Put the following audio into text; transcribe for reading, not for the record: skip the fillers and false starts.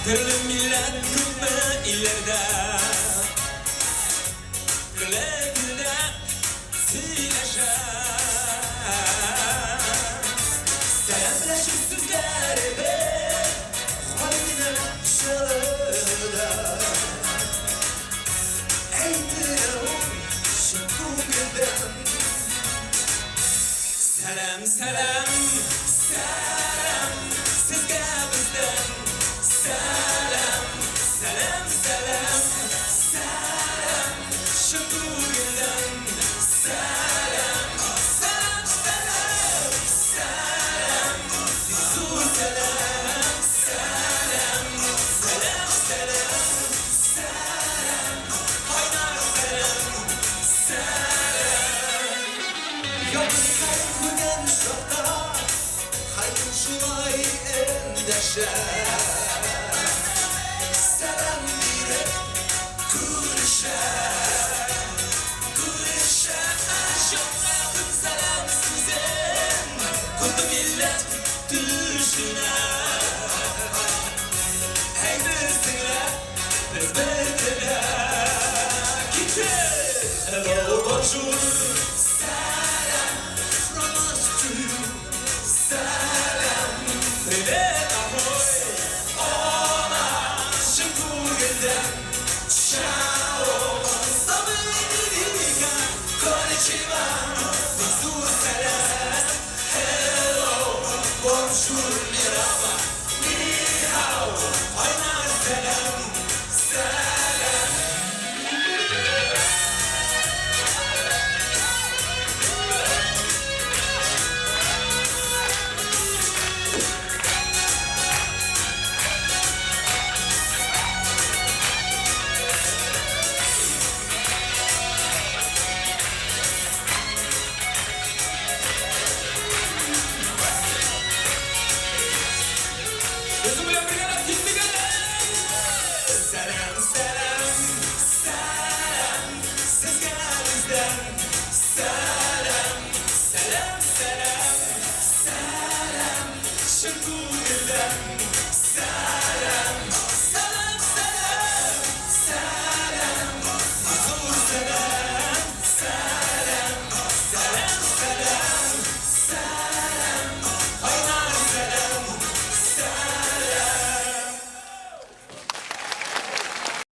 Türlü millet kümme illerde Güle güle söyleşer Selamlaşıp sütleri ver Haline şalırlar Eydirim şu kuvveden Selam selam selam sizge bizden Selam selam selam selam şu kuvveden Selam selam selam selam Su selam selam selam selam selam Haynar selam selam Yok kalkmadan şokta Hayır şulay endeşer